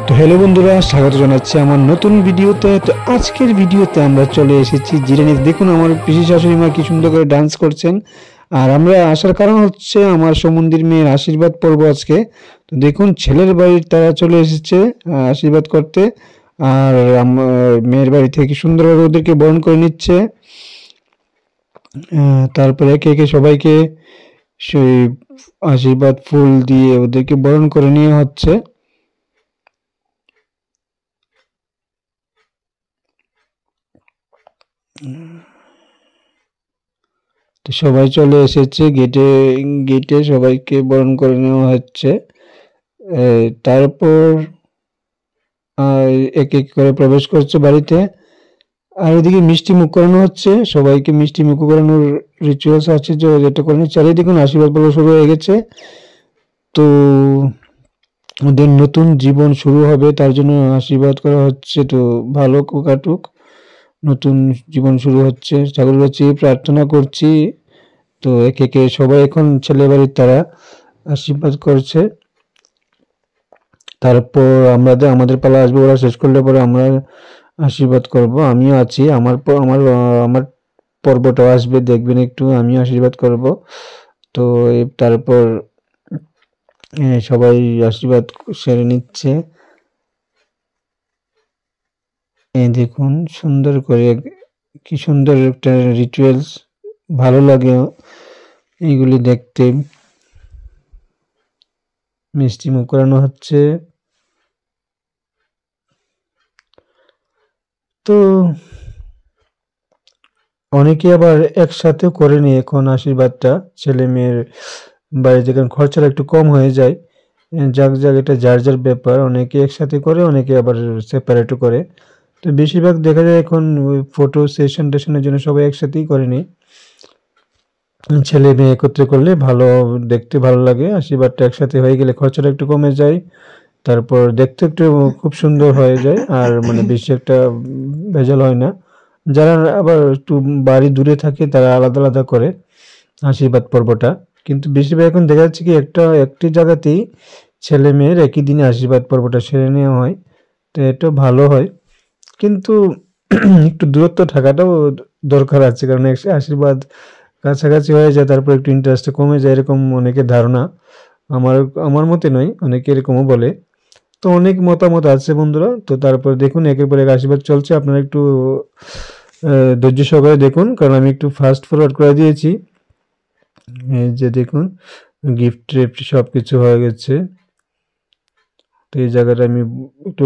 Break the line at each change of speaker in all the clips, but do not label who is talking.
তো হ্যালো বন্ধুরা, স্বাগত জানাচ্ছি আমার নতুন ভিডিওতে। তো আজকের ভিডিওতে আমরা চলে এসেছি জিরানিতে। দেখুন আমার পিসি শাশুড়ি মা কি সুন্দর করে ডান্স করছেন। আর আমরা আসার কারণ হচ্ছে আমার সমন্দির মেয়ের আশীর্বাদ পর্ব আজকে। তো দেখুন ছেলের বাড়ির তারা চলে এসেছে আশীর্বাদ করতে, আর মেয়ের বাড়ি থেকে সুন্দরভাবে ওদেরকে বরণ করে নিচ্ছে। তারপরে একে একে সবাইকে সেই আশীর্বাদ ফুল দিয়ে ওদেরকে বরণ করে নিয়ে হচ্ছে। তো সবাই চলে এসেছে, গেটে গেটে সবাইকে বরণ করে নেওয়া হচ্ছে। তারপর এক এক করে প্রবেশ করছে বাড়িতে। আর ওদিকে মিষ্টি মুখ করানো হচ্ছে, সবাইকে মিষ্টি মুখ করানোর রিচুয়ালস আছে যেটা করে নিচ্ছে। আর দেখুন আশীর্বাদ পর্ব শুরু হয়ে গেছে। তো ওদের নতুন জীবন শুরু হবে, তার জন্য আশীর্বাদ করা হচ্ছে। তো ভালো কাটুক, নতুন জীবন শুরু হচ্ছে, ঠাকুরের কাছে প্রার্থনা করছি। তো একে একে সবাই এখন ছেলে বাড়ির তারা আশীর্বাদ করছে। তারপর আমাদের পালা আসবে, ওরা শেষ করলে পরে আমরা আশীর্বাদ করব। আমিও আছি, আমার আমার পর্বটাও আসবে, দেখবেন একটু, আমিও আশীর্বাদ করব। তো তারপর সবাই আশীর্বাদ সেরে নিচ্ছে। এই দেখুন সুন্দর করে, কি সুন্দর একটা রিচুয়ালস, ভালো লাগে এইগুলি দেখতে। মিষ্টি মুখ করানো হচ্ছে। তো অনেকে আবার একসাথেও করেনি এখন আশীর্বাদটা ছেলে মেয়ের বাড়িতে, কারণ খরচাটা একটু কম হয়ে যায়। যাক এটা যার যার ব্যাপার, অনেকে একসাথে করে, অনেকে আবার সেপারেটও করে। তো বেশিরভাগ দেখা যায় এখন ফটো সেশন টেশনের জন্য সবাই একসাথেই করেনি, ছেলে মেয়ে একত্রে করলে ভালো, দেখতে ভালো লাগে। আশীর্বাদটা একসাথে হয়ে গেলে খরচাটা একটু কমে যায়, তারপর দেখতে একটু খুব সুন্দর হয়ে যায়, আর মানে বেশি একটা ভেজাল হয় না। যারা আবার একটু বাড়ি দূরে থাকে তারা আলাদা আলাদা করে আশীর্বাদ পর্বটা। কিন্তু বেশিরভাগ এখন দেখা যাচ্ছে কি একটি জায়গাতেই ছেলে মেয়ের একই দিনে আশীর্বাদ পর্বটা সেরে নেওয়া হয়। তো এটা ভালো হয়, কিন্তু একটু দূরত্ব থাকাটাও দরকার আছে, কারণ আশীর্বাদ কাছাকাছি হয়ে যায় তারপর একটু ইন্টারেস্ট কমে যায়, এরকম অনেকের ধারণা। আমার আমার মতে নয়, অনেকে এরকমও বলে। তো অনেক মতামত আছে বন্ধুরা। তো তারপর দেখুন একের পর এক আশীর্বাদ চলছে, আপনারা একটু ধৈর্য সহকারে দেখুন, কারণ আমি একটু ফাস্ট ফরওয়ার্ড করে দিয়েছি। এই যে দেখুন গিফট ট্রিফট সব কিছু হয়ে গেছে। তো এই জায়গাটা আমি একটু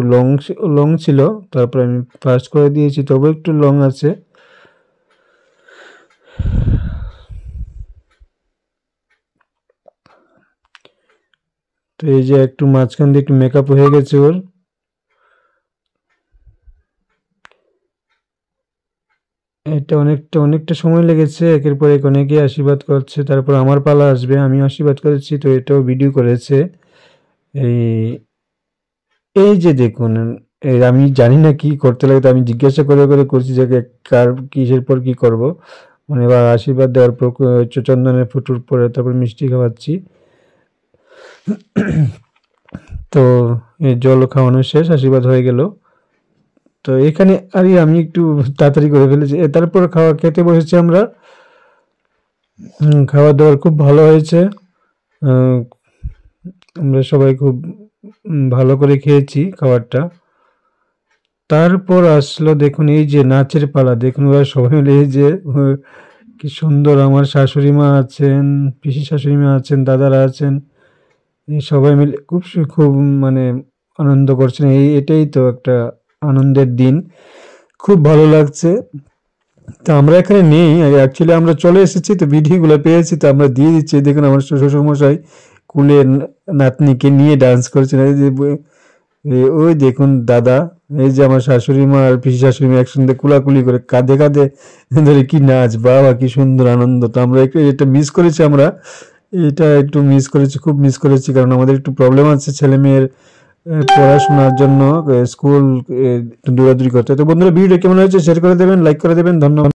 লং ছিল, তারপর আমি ফাস্ট করে দিয়েছি, তবে একটু লং আছে। তো এই যে একটু মাঝখান দিয়ে একটু মেকআপ হয়ে গেছে ওর। এটা অনেকটা সময় লেগেছে, একের পর এক অনেকে আশীর্বাদ করছে, তারপর আমার পালা আসবে, আমি আশীর্বাদ করেছি। তো এটাও ভিডিও করেছে। এই এই যে দেখুন, আমি জানি না কি করতে লাগে, তো আমি জিজ্ঞাসা করে করে করছি যে কার কিসের পর কি করব। মানে এবার আশীর্বাদ দেওয়ার পর চন্দনের ফুটুর পরে তারপর মিষ্টি খাওয়াচ্ছি। তো এই জল খাওয়ানো শেষ, আশীর্বাদ হয়ে গেল। তো এখানে আরে আমি একটু তাড়াতাড়ি করে ফেলেছি। তারপর খেতে বসেছি আমরা। খাওয়া দাওয়ার খুব ভালো হয়েছে, আমরা সবাই খুব ভালো করে খেয়েছি খাবারটা। তারপর আসলো দেখুন এই যে নাচের পালা। দেখুন ওরা সবাই মিলে, এই যে কি সুন্দর, আমার শাশুড়ি মা আছেন, পিসি শাশুড়ি মা আছেন, দাদারা আছেন, এই সবাই মিলে খুব মানে আনন্দ করছেন। এটাই তো একটা আনন্দের দিন, খুব ভালো লাগছে। তো আমরা এখানে নেই, অ্যাকচুয়ালি আমরা চলে এসেছি, তো ভিডিওগুলো পেয়েছি তো আমরা দিয়ে দিচ্ছি। দেখুন আমার শ্বশুরমশাই কুলে নাতনিকে নিয়ে ডান্স করছেন। ওই দেখুন দাদা, এই যে আমার শাশুড়ি মা আর পিসি শাশুড়ি মা একসঙ্গে কুলাকুলি করে কাঁধে কাঁধে ধরে কি নাচ, বাবা কি সুন্দর আনন্দ। তো আমরা একটু এটা মিস করেছি, আমরা এটা একটু মিস করেছি, খুব মিস করেছি, কারণ আমাদের একটু প্রবলেম আছে ছেলে মেয়ের পড়াশোনার জন্য, স্কুল একটু দৌড়াদৌড়ি করতে। তো বন্ধুরা ভিডিও কেমন হয়েছে শেয়ার করে দেবেন, লাইক করে দেবেন, ধন্যবাদ।